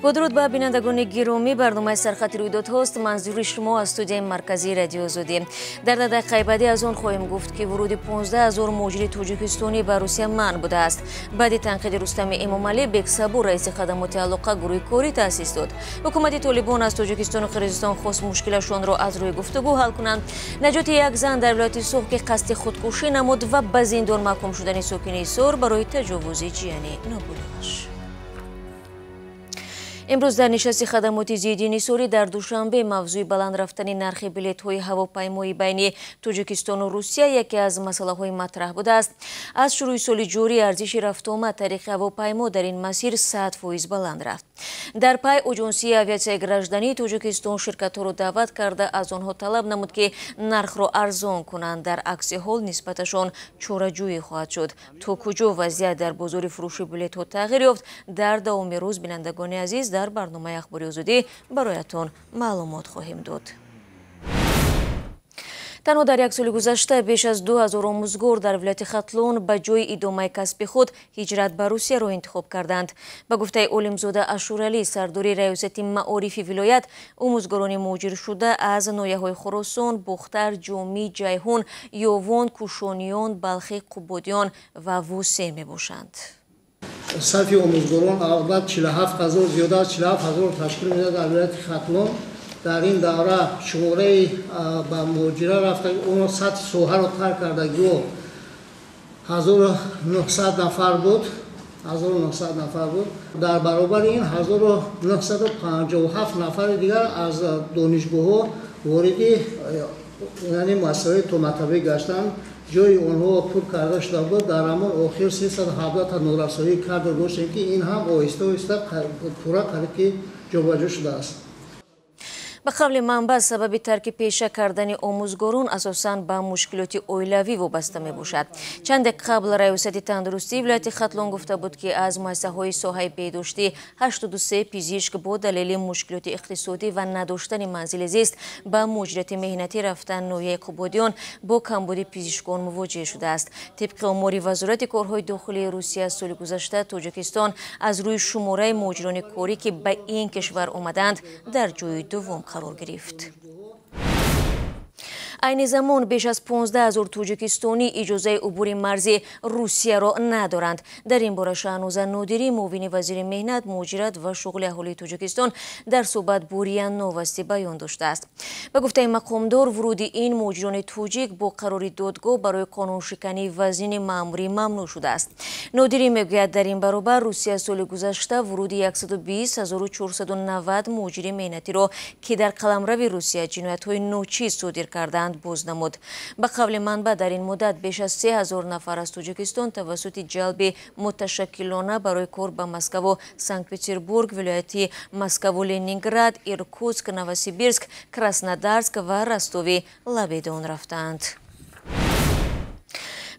با درود به بینندگان گرامی، برنامه سرخط رویدادهاست. منظور شما از استودیوی مرکزی رادیو آزادی. در دقیقه بعدی از آن خواهیم گفت که ورود 15,000 مهاجر تاجیکستانی به روسیه منع بوده است. بعد تنقید رستم امامعلی، بکسابور رئیس خدمات علاقه گروه کاری تأسیس داد. حکومت طالبان از تاجیکستان و قرقیزستان خواست مشکلشان را از روی گفتگو حل کنند. نجات یک زن در ولایت سوخ که قصد خودکشی نمود و به زندان محکوم شدن ساکن سور برای تجاوز جنسی نابلغش. امروز در نشست خدمات زیدین سوری در دوشنبه موضوع بلند رفتن نرخ بلیط‌های هواپیمایی بین تاجیکستان و روسیه یکی از مسائل مطرح بوده است. از شروع سال جاری ارزش رفت آمد طریق هواپیما در این مسیر 100% بلند رفت. در پای اجنسی авиация گراژدانی تاجیکستان شرکت‌ها را دعوت کرده از آنها طلب نمود که نرخ را ارزان کنند. در عکس حال نسبتشان چاره‌جویی خواهد شد. تا کجا وضعیت در بازار فروش بلیط‌ها تغییر یافت؟ در دوام روز بینندگان عزیز در برنامه اخباری آزادی برایتان معلومات خواهیم داد. تنها در یک سال گذشته بیش از 2000 آموزگار در ولایت ختلون به جای ادامه کسب خود هجرت به روسیه را انتخاب کردند. به گفته علمزاده اشورعلی، سرداری ریاست معارف ولایت، آموزگاران مهاجر شده از ناحیه‌های خراسان، بختر، جامی، جیهون، یاوان، کوشانیان، بلخی، قبادیان و ووسه میباشند. صرف آموزگاران البته 47,000 زیاده از 47,000 تشکیل میده در ولایت ختلون. در این دوره شماره به مهاجره رفته اون سطح سوحه را ترک کردگی و 1900 نفر بود. 1900 نفر بود. در برابر این 1957 نفر دیگر از دانشگاه ها وارد یعنی مسائل تومتبه گشتند. جای اونها پر کرده شده بود. در همان آخر 370 تا نورسایی کرده باشیم که این هم آهسته آهسته پورا قریب جابجا شده است. به قول منبع، سبب ترک پیشه کردن آموزگاران اساساً به مشکلات اولیوی وابسته می باشد. چند قبل ریاست تندرستی ولایت ختلون گفته بود که از مؤسسه‌های ساحه بهداشتی 83 پزشک با دلیل مشکلات اقتصادی و نداشتن منزل زیست به مهاجرت مهنتی رفتن ناحیه قبادیان با کمبود پزشکان مواجه شده است. طبق آمار وزارت کارهای داخلی روسیه، سال گذشته تاجیکستان از روی شماره مهاجران کاری که به این کشور آمدند در جای دوم قرار گرفت. این زمان بیش از 15,000 تاجیکستانی اجازه عبور مرزی روسیه را ندارند. در این باره شاهنوزه نادری، معاون وزیر مهنت، مهاجرت و شغل اهالی تاجیکستان در صحبت با ریا نوستی بیان داشته است. به گفته مقامدار، ورود این مهاجران تاجیک با قرار دادگاه برای قانون شکنی وزین ماموری ممنوع شده است. نادری میگوید در این برابر روسیه سال گذشته ورود 120,490 مهاجر مهنتی را که در قلمرو روسیه جنایت‌های ناچیز صادر کردند باز نمود. به قول منبع در این مدت بیش از 3,000 نفر از تاجیکستان توسط جلب متشکلانه برای کار به مسکو و سنت پترزبورگ، ولایت مسکو و لنینگراد، ایرکوتسک، نوسیبیرسک، کراسنودارسک و رستوی لبیدون رفتند.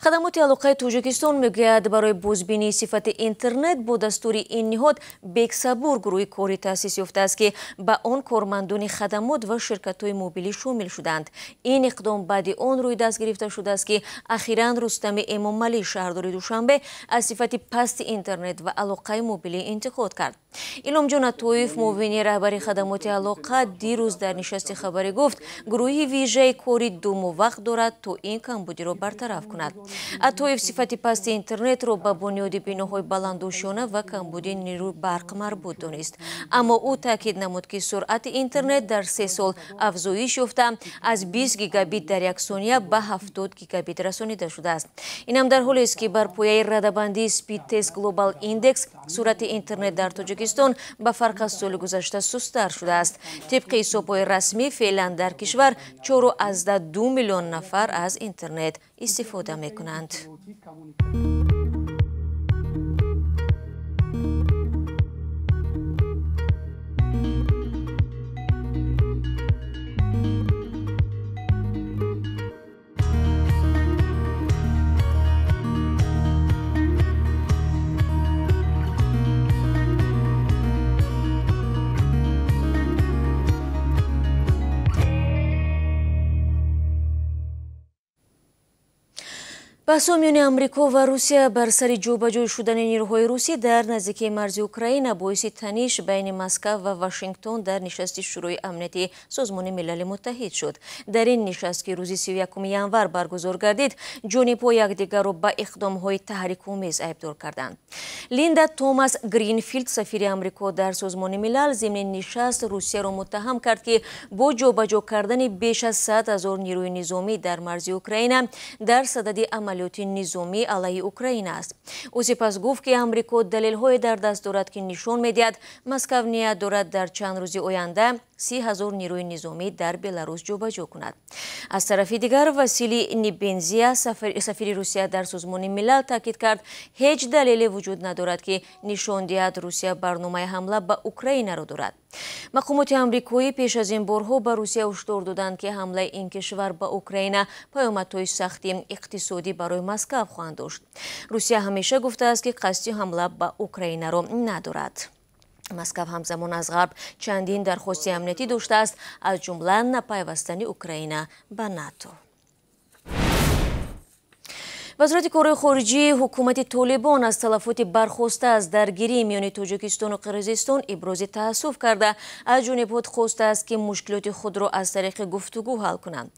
خدمات علاقه تاجیکستان میگوید برای بازبینی صفت اینترنت با دستور این نهاد بکسابور گروه کاری تأسیس یافته است که به آن کارمندان خدمات و شرکت‌های موبیلی شامل شدند. این اقدام بعد آن روی دست گرفته شده است که اخیراً رستم امامعلی شهردار دوشنبه از صفت پست اینترنت و علاقه موبیلی انتقاد کرد. ایلام جان عطایف، معاون رهبر خدمات علاقه، دیروز در نشست خبری گفت گروه ویژه کاری 2 ماه وقت دارد تا این کمبودی را برطرف کند. عطایف صفت پست اینترنت را به بنیاد بیناهای بلندوشانه و کمبودی نیروی برق مربوط دانست. اما او تاکید نمود که سرعت اینترنت در 3 سال افزایش یافته از 20 گیگابیت در یک ثانیه به 70 گیگابیت رسانیده شده است. این هم در حالی است که بر پایه رده‌بندی سپید تست گلوبال ایندکس سرعت اینترنت در تاجیکستان به فرق از سال گذشته سست‌تر شده است. طبق حساب‌های رسمی فعلا در کشور 4.2 میلیون نفر از اینترنت استفاده می‌کنند. баҳсҳо миёни амрико ва русия бар сари ҷӯбаҷӯй шудани нирӯҳои русӣ дар наздикии марзи украина боиси таниш байни Москва ва Вашингтон дар нишасти шӯрои амнияти созмони милали муттаҳид шуд. Дар ин нишаст ки рӯзи 31 январ баргузор гардид, ҷонибҳо якдигарро ба иқдомҳои таҳрикомез айбдор карданд. Линда Томас Гринфилд, сафири амрико дар созмони милал, зимни нишаст русияро муттаҳам кард ки бо ҷобаҷо кардани беш аз 100 000 нирӯи низомӣ дар марзи Украина дар садади амалиёти низомӣ алайҳи Украина аст. ӯ сипас гуфт ки амрико далелҳое дар даст дорад ки нишон медиҳад Москав ният дорад дар чанд рӯзи оянда 30 000 нирӯи низомӣ дар Беларус ҷобаҷо кунад. Аз тарафи дигар Василий Небензия, сафири Русия дар созмони милал, таъкид кард ҳеҷ далеле вуҷуд надорад ки нишон диҳад Русия барномаи ҳамла ба Украинаро дорад. Мақомоти амрикоӣ пеш аз ин борҳо ба Русия ҳушдор доданд ки ҳамлаи ин кишвар ба Украина паёмадҳои сахти иқтисодӣ барои Москав хоҳанд дошт. Русия ҳамеша гуфтааст ки қасди ҳамла ба Украинаро надорад. Москав ҳамзамон аз ғарб чандин дархости амниятӣ доштааст, аз ҷумла напайвастани Украина ба НАТО. вазорати корҳои хориҷии ҳукумати Толибон аз талафоти бархоста аз даргирии миёни Тоҷикистону Қирғизистон ибрози таассуф карда, аз ҷонибҳо хостааст ки мушкилоти худро аз тариқи гуфтугӯ ҳал кунанд.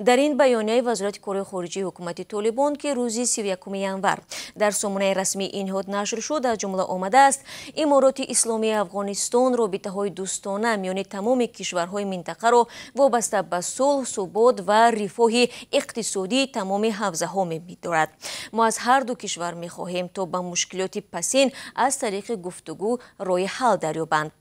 Дар ин баёнияи вазорати корҳои хориҷии ҳукумати Толибон ки рӯзи 31 январ дар сомонаи расмии ин ниҳод нашр шуд, аз ҷумла омадааст Имороти Исломии Афғонистон робитаҳои дӯстона миёни тамоми кишварҳои минтақаро вобаста ба сулҳ, субот ва рифоҳи иқтисодии тамоми ҳавзаҳо медорад. мо аз ҳар ду кишвар мехоҳем то ба мушкилоти пасин аз тариқи гуфтугӯ роҳи ҳал дарёбанд.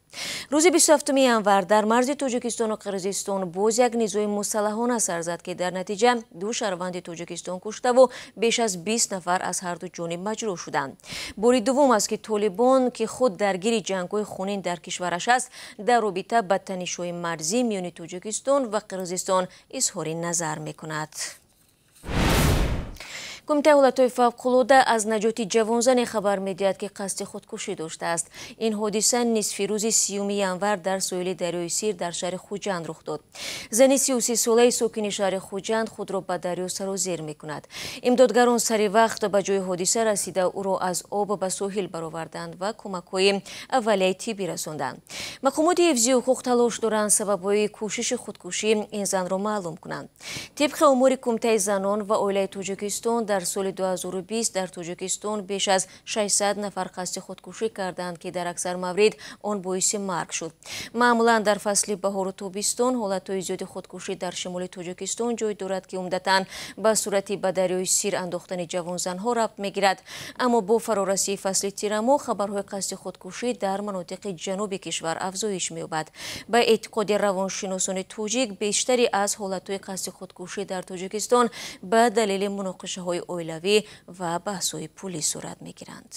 рӯзи 27 январ дар марзи Тоҷикистону Қирғизистон боз як низои мусаллаҳона сар зад ки дар натиҷа 2 шаҳрванди Тоҷикистон куштаву беш аз 20 нафар аз ҳар ду ҷониб маҷрӯҳ шуданд. бори дуввум аст ки Толибон, ки худ даргири ҷангҳои хунин дар кишвараш аст, дар робита ба танишҳои марзӣ миёни Тоҷикистон ва Қирғизистон изҳори назар мекунад. Кумитаи ҳолатҳои фавқулода аз наҷоти ҷавонзане хабар медиҳад ки қасди худкушӣ доштааст. Ин ҳодиса нисфи рӯзи 30 январ дар соҳили дарёи Сир дар шаҳри Хуҷанд рух дод. зани 33 солаи сокини шаҳри Хуҷанд худро ба дарё сарозер мекунад. имдодгарон сари вақт ба ҷои ҳодиса расида ӯро аз об ба соҳил бароварданд ва кӯмакҳои аввалияи тиббӣ расонданд. мақомоти ҳифзи ҳуқуқ талош доранд сабабҳои кӯшиши худкушӣ ин занро маълум кунанд. тибқи омори Кумитаи занон ва оилаи Тоҷикистон дар соли 2020 дар Тоҷикистон беш аз 600 нафар қасди худкушӣ карданд ки дар аксар маврид он боиси марг шуд. маъмулан дар фасли баҳору тобистон ҳолатҳои зиёди худкушӣ дар шимоли Тоҷикистон ҷой дорад ки умдатан ба сурати ба дарёи Сир андохтани ҷавонзанҳо рабт мегирад, аммо бо фарорасии фасли тирамо хабарҳои қасди худкушӣ дар манотиқи ҷануби кишвар афзоиш меёбад. ба эътиқоди равоншиносони тоҷик, бештари аз ҳолатҳои қасди худкушӣ дар Тоҷикистон ба далели муноқишаҳои оилавӣ ва баҳсҳои пулӣ сурат мегиранд.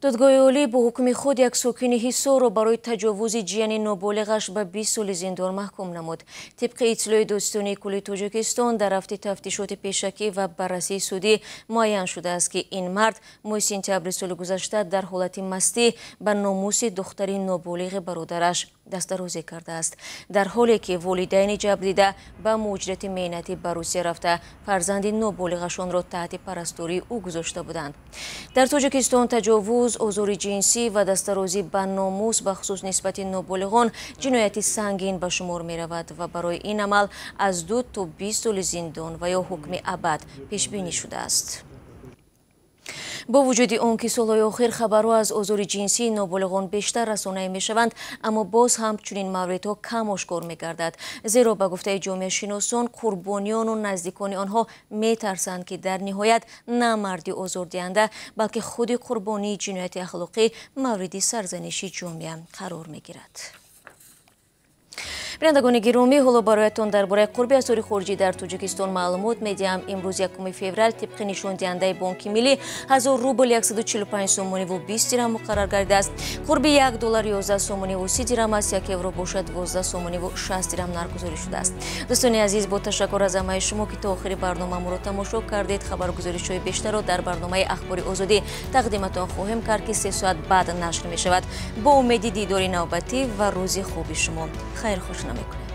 додгоҳи олӣ бо ҳукми худ як сокини Ҳисорро барои таҷовузи ҷияни ноболиғаш ба 20 соли зиндон маҳкум намуд. тибқи иттилои Достонии куллии Тоҷикистон дар ҳафти тафтишоти пешакӣ ва баррасии судӣ муайян шудааст ки ин мард моҳи сентябри соли гузашта дар ҳолати мастӣ ба номуси духтари ноболиғи бародараш дастдарозӣ кардааст, дар ҳоле ки волидайни ҷабрдида ба муоҷирати меҳнатӣ ба Русия рафта фарзанди ноболиғашонро таҳти парастории ӯ гузошта буданд. дар Тоҷикистон таҷовуз, озори ҷинсӣ ва дастарозӣ ба номус ба хусус нисбати ноболиғон ҷинояти сангин ба шумор меравад ва барои ин амал аз 2 то 20 соли зиндон ва ё ҳукми абад пешбинӣ шудааст. бо вуҷуди он ки солҳои охир хабарҳо аз озори ҷинсии ноболиғон бештар расонаӣ мешаванд, аммо боз ҳам чунин мавридҳо кам ошкор мегардад, зеро ба гуфтаи ҷомеашиносон қурбониёну наздикони онҳо метарсанд ки дар ниҳоят на марди озордиҳанда, балки худи қурбонии ҷинояти ахлоқӣ мавриди сарзаниши ҷомеа қарор мегирад. بینندگان گرامی، حالا برایتان درباره قربی اسرار خارجی در تاجیکستان معلومات میدیم. امروز 1 فوریه طبق نشان دهنده بانک ملی 1000 روبل 145 سومانی و 20 درهم مقرر گردیده است. قربی 1 دلار 11 سومانی و 30 درهم است. 1 یورو باشد 12 سومانی و 60 درهم نرگزاری شده است. دوستان عزیز، با تشکر از همه شما که تا آخر برنامه ما را تماشا کردید. خبرگزاری‌های بیشتر را در برنامه اخبار آزادی تقدیمتان خواهیم کرد که 3 ساعت بعد نشر می شود. با امید دیدار نوبتی و روزی خوبی شما. خیر خوش نمی‌کنید.